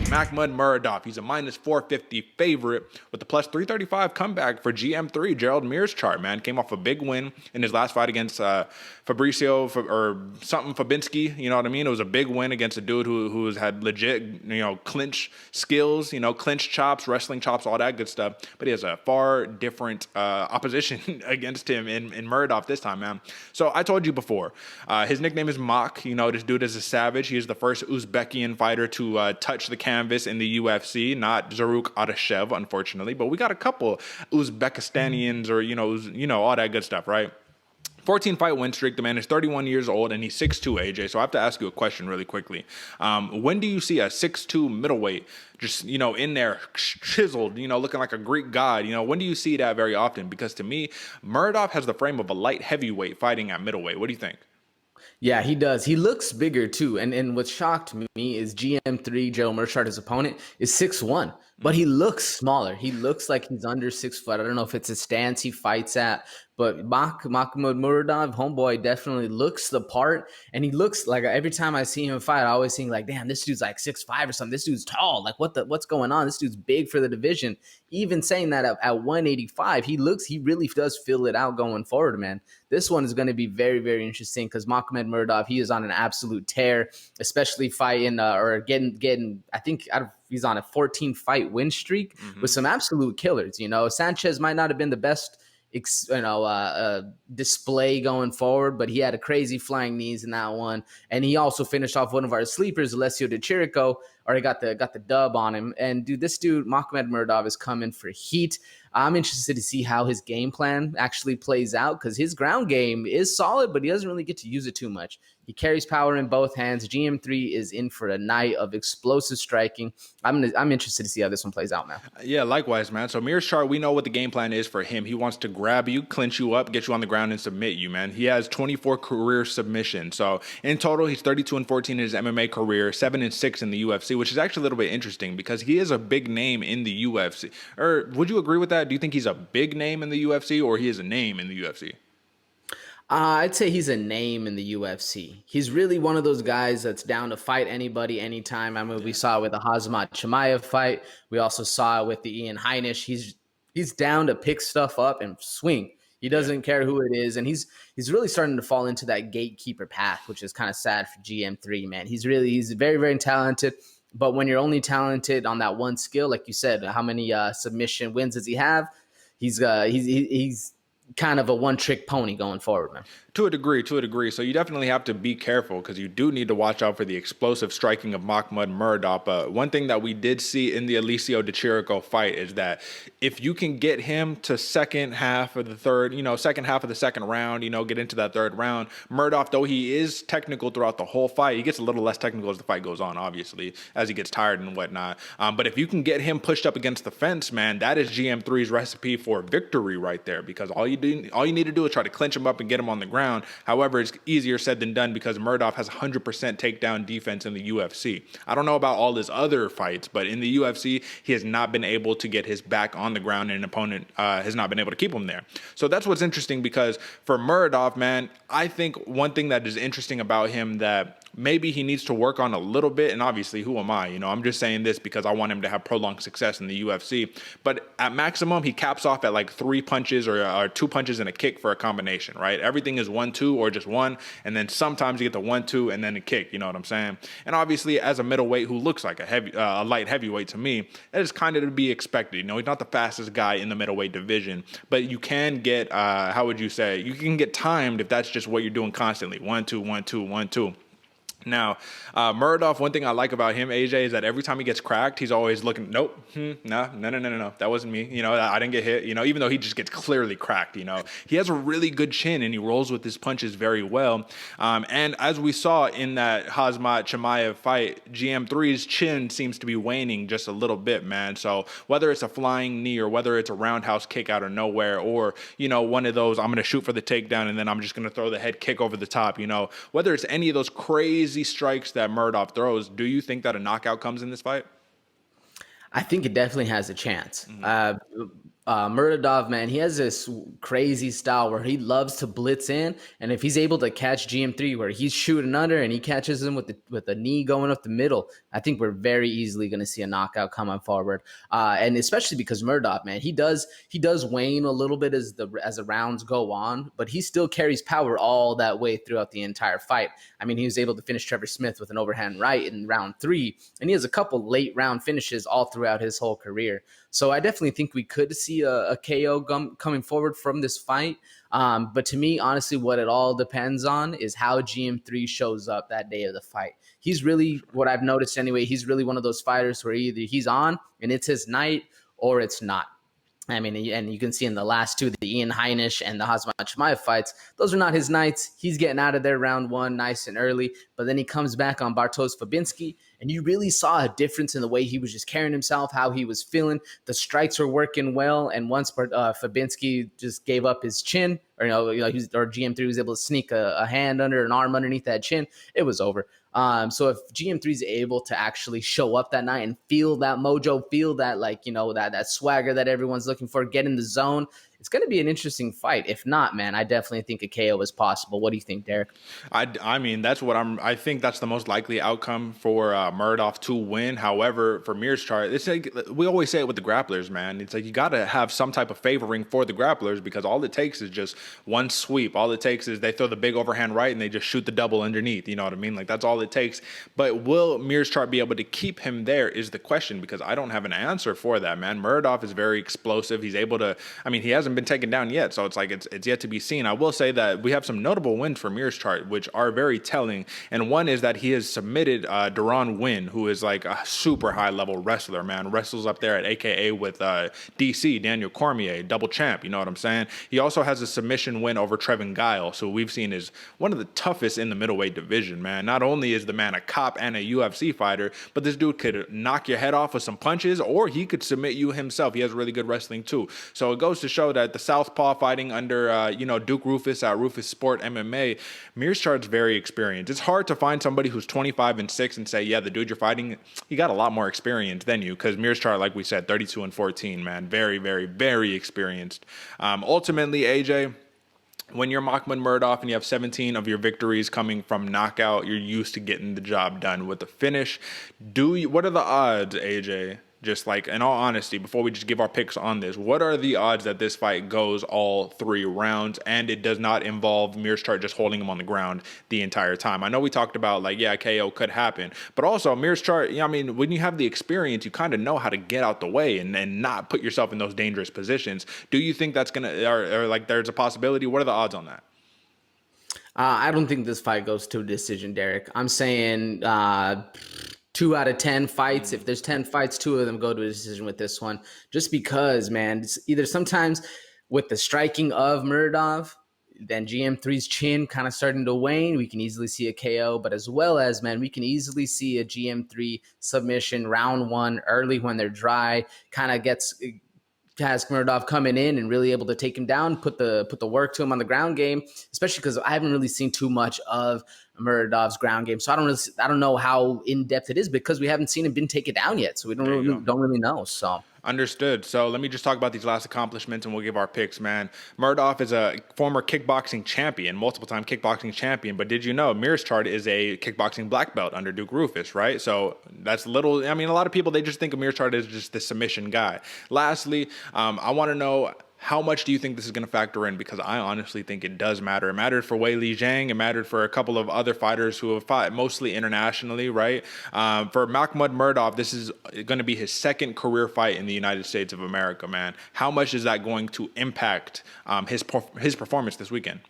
Makhmud Muradov. He's a minus 450 favorite with the plus 335 comeback for GM3, Gerald Meerschaert, man. Came off a big win in his last fight against Fabinski, you know what I mean? It was a big win against a dude who's had legit, clinch skills, clinch chops, wrestling chops, all that good stuff. But he has a far different opposition against him in Muradov this time, man. So I told you before, his nickname is Mach. This dude is a savage. He is the first Uzbekian fighter to touch the canvas in the UFC, not Zaruk Adashev, unfortunately. But we got a couple Uzbekistanians or, all that good stuff, right? 14-fight win streak. The man is 31 years old, and he's 6'2", AJ. So I have to ask you a question really quickly. When do you see a 6'2" middleweight just, in there, chiseled, looking like a Greek god? When do you see that very often? Because to me, Muradov has the frame of a light heavyweight fighting at middleweight. What do you think? Yeah, he does. He looks bigger too. And what shocked me is GM3, Gerald Meerschaert, his opponent, is 6'1", but he looks smaller. He looks like he's under 6 foot. I don't know if it's a stance he fights at, but Makhmud Muradov, homeboy, definitely looks the part. And he looks like, every time I see him fight, I always think like, damn, this dude's like 6'5" or something. This dude's tall. Like what's going on? This dude's big for the division. Even saying that at 185, he really does fill it out going forward, man. This one is going to be very, very interesting because Makhmud Muradov, he is on an absolute tear, especially fighting or getting. I think he's on a 14-fight win streak with some absolute killers. Sanchez might not have been the best display going forward, but he had a crazy flying knees in that one, and he also finished off one of our sleepers, Alessio De Chirico, or he got the dub on him. And this dude Makhmud Muradov is coming for heat. I'm interested to see how his game plan actually plays out because his ground game is solid, but he doesn't really get to use it too much. He carries power in both hands. GM3 is in for a night of explosive striking. I'm interested to see how this one plays out, man. Yeah, likewise, man. So Meerschaert, we know what the game plan is for him. He wants to grab you, clinch you up, get you on the ground, and submit you, man. He has 24 career submissions. So in total, he's 32-14 in his MMA career, 7-6 in the UFC, which is actually a little bit interesting because he is a big name in the UFC. Or would you agree with that? Do you think he's a big name in the UFC or he is a name in the UFC? I'd say he's a name in the UFC. He's really one of those guys that's down to fight anybody, anytime. I mean, we saw it with the Khamzat Chimaev fight. We also saw it with the Ian Heinisch. He's down to pick stuff up and swing. He doesn't care who it is, and he's really starting to fall into that gatekeeper path, which is kind of sad for GM3, man. He's very, very talented. But when you're only talented on that one skill, like you said, how many submission wins does he have? He's kind of a one-trick pony going forward, man. To a degree. So you definitely have to be careful because you do need to watch out for the explosive striking of Makhmud Muradov. But one thing that we did see in the Alessio De Chirico fight is that if you can get him to second half of the second round, get into that third round, Muradov, though he is technical throughout the whole fight, he gets a little less technical as the fight goes on, obviously, as he gets tired and whatnot. But if you can get him pushed up against the fence, man, that is GM3's recipe for victory right there because all you need to do is try to clinch him up and get him on the ground. However, it's easier said than done because Muradov has 100% takedown defense in the UFC. I don't know about all his other fights, but in the UFC, he has not been able to get his back on the ground and an opponent has not been able to keep him there. So that's what's interesting because for Muradov, man, I think one thing that is interesting about him that maybe he needs to work on a little bit, and obviously, who am I? I'm just saying this because I want him to have prolonged success in the UFC. But at maximum, he caps off at like 3 punches or 2 punches and a kick for a combination, right? Everything is 1-2 or just one, and then sometimes you get the 1-2 and then a kick. You know what I'm saying? And obviously, as a middleweight who looks like a light heavyweight to me, that is kind of to be expected. He's not the fastest guy in the middleweight division, but you can get you can get timed if that's just what you're doing constantly. 1-2, 1-2, 1-2. Now, Muradov, one thing I like about him, AJ, is that every time he gets cracked, he's always looking, no, that wasn't me. I didn't get hit, even though he just gets clearly cracked, He has a really good chin and he rolls with his punches very well. And as we saw in that Khamzat Chimaev fight, GM3's chin seems to be waning just a little bit, man. So whether it's a flying knee or whether it's a roundhouse kick out of nowhere or, one of those, I'm going to shoot for the takedown and then I'm just going to throw the head kick over the top, whether it's any of those crazy strikes that Muradov throws, do you think that a knockout comes in this fight? I think it definitely has a chance. Muradov, man, he has this crazy style where he loves to blitz in, and if he's able to catch GM3 where he's shooting under and he catches him with the knee going up the middle, I think we're very easily going to see a knockout coming forward. And especially because Muradov, man, he does wane a little bit as the rounds go on, but he still carries power all that way throughout the entire fight. I mean, he was able to finish Trevor Smith with an overhand right in round 3, and he has a couple late round finishes all throughout his whole career. So I definitely think we could see a KO coming forward from this fight. But to me, honestly, what it all depends on is how GM3 shows up that day of the fight. He's really, what I've noticed anyway, he's really one of those fighters where either he's on and it's his night or it's not. I mean, and you can see in the last two, the Ian Heinisch and the Hazmat Chimaev fights, those are not his nights. He's getting out of there round 1 nice and early, but then he comes back on Bartosz Fabinski, and you really saw a difference in the way he was just carrying himself, how he was feeling. The strikes were working well, and once Fabinski just gave up his chin, or GM3 was able to sneak a hand under, an arm underneath that chin, it was over. So if GM3 is able to actually show up that night and feel that mojo, feel that that swagger that everyone's looking for, get in the zone, it's going to be an interesting fight. If not, man, I definitely think a KO is possible. What do you think, Derek? I mean, I think that's the most likely outcome for Muradov to win. However, for Meerschaert, it's like we always say it with the grapplers, man. It's like you got to have some type of favoring for the grapplers, because all it takes is just one sweep. All it takes is they throw the big overhand right and they just shoot the double underneath. You know what I mean? Like, that's all it takes. But will Meerschaert be able to keep him there is the question, because I don't have an answer for that, man. Muradov is very explosive. He's able to, I mean, he hasn't been taken down yet, so it's like it's yet to be seen. I will say that we have some notable wins for Meerschaert, which are very telling, and one is that he has submitted Deron Wynn, who is like a super high level wrestler, man. Wrestles up there at AKA with DC, Daniel Cormier, double champ, you know what I'm saying? He also has a submission win over Trevin Guile, so we've seen is one of the toughest in the middleweight division, man. Not only is the man a cop and a UFC fighter, but this dude could knock your head off with some punches, or he could submit you himself. He has really good wrestling too. So it goes to show that the Southpaw fighting under Duke Rufus at Rufus Sport MMA, Meerschaert's very experienced. It's hard to find somebody who's 25-6 and say, yeah, the dude you're fighting, he got a lot more experience than you, because Meerschaert, like we said, 32-14, man. Very, very, very experienced. Ultimately, AJ, when you're Makhmud Muradov and you have 17 of your victories coming from knockout, you're used to getting the job done with the finish. What are the odds, AJ? Just like, in all honesty, before we just give our picks on this, what are the odds that this fight goes all 3 rounds and it does not involve Meerschaert just holding him on the ground the entire time? I know we talked about, like, yeah, KO could happen, but also Meerschaert, I mean, when you have the experience, you kind of know how to get out the way and not put yourself in those dangerous positions. Do you think that's going to, or like there's a possibility? What are the odds on that? I don't think this fight goes to a decision, Derek. I'm saying 2 out of 10 fights. If there's 10 fights, 2 of them go to a decision with this one. Just because, man, it's either sometimes with the striking of Muradov, then GM3's chin kind of starting to wane, we can easily see a KO. But as well as, man, we can easily see a GM3 submission round 1 early when they're dry, kind of has Muradov coming in and really able to take him down, put the work to him on the ground game, especially because I haven't really seen too much of Muradov's ground game. So I don't know how in depth it is, because we haven't seen him been taken down yet. So we don't really know. So understood. So let me just talk about these last accomplishments and we'll give our picks, man. Muradov is a former kickboxing champion, multiple-time kickboxing champion. But did you know Meerschaert is a kickboxing black belt under Duke Rufus, right? So that's a lot of people, they just think of Meerschaert as just the submission guy. Lastly, I want to know, how much do you think this is going to factor in? Because I honestly think it does matter. It mattered for Wei Li Zhang. It mattered for a couple of other fighters who have fought mostly internationally, right? For Makhmud Muradov, this is going to be his second career fight in the United States of America, man. How much is that going to impact his performance this weekend?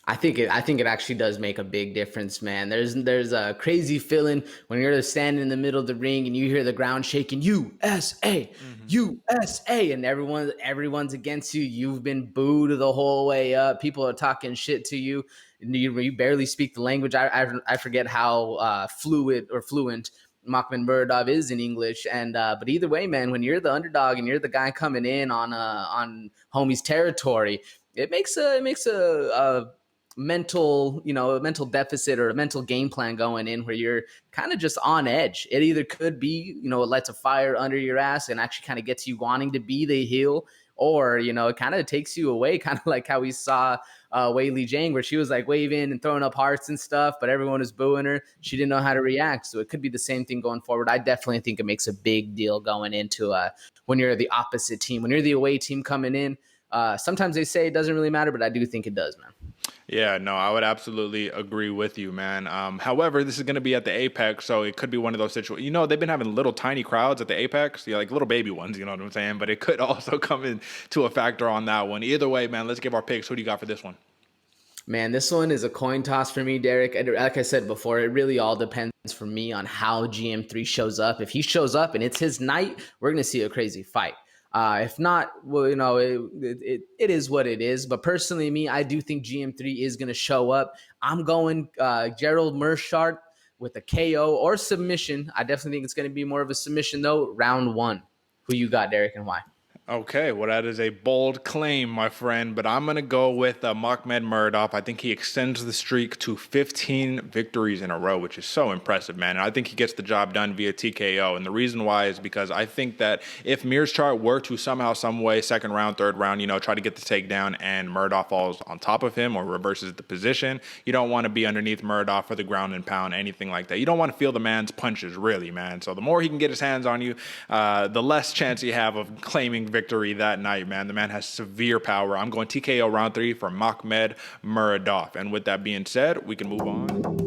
I think it actually does make a big difference, man. There's a crazy feeling when you're standing in the middle of the ring and you hear the ground shaking, USA, USA, and everyone's against you. You've been booed the whole way up. People are talking shit to you. You barely speak the language. I forget how fluent Makhmud Muradov is in English, but either way, man, when you're the underdog and you're the guy coming in on homie's territory, it makes a mental deficit or a mental game plan going in where you're kind of just on edge. It either could be, it lights a fire under your ass and actually kind of gets you wanting to be the heel, or, you know, it kind of takes you away, kind of like how we saw Wei Li Jiang, where she was like waving and throwing up hearts and stuff, but everyone was booing her. She didn't know how to react. So it could be the same thing going forward. I definitely think it makes a big deal going into when you're the opposite team, when you're the away team coming in. Sometimes they say it doesn't really matter, but I do think it does, man. Yeah, no, I would absolutely agree with you, man. However, this is going to be at the Apex, so it could be one of those situations. You know, they've been having little tiny crowds at the Apex, like little baby ones, you know what I'm saying? But it could also come into a factor on that one. Either way, man, let's give our picks. Who do you got for this one? Man, this one is a coin toss for me, Derek. Like I said before, it really all depends for me on how GM3 shows up. If he shows up and it's his night, we're going to see a crazy fight. If not, well, you know, it is what it is. But personally, me, I do think GM3 is going to show up. I'm going Gerald Meerschaert with a KO or submission. I definitely think it's going to be more of a submission, though. Round 1. Who you got, Derek, and why? Okay, well, that is a bold claim, my friend, but I'm going to go with Makhmud Muradov. I think he extends the streak to 15 victories in a row, which is so impressive, man. And I think he gets the job done via TKO. And the reason why is because I think that if Meerschaert were to somehow, some way, second round, third round, you know, try to get the takedown and Muradov falls on top of him or reverses the position, you don't want to be underneath Muradov for the ground and pound, anything like that. You don't want to feel the man's punches, really, man. So the more he can get his hands on you, the less chance you have of claiming victory that night, man. The man has severe power. I'm going TKO round 3 for Makhmud Muradov. And with that being said, we can move on.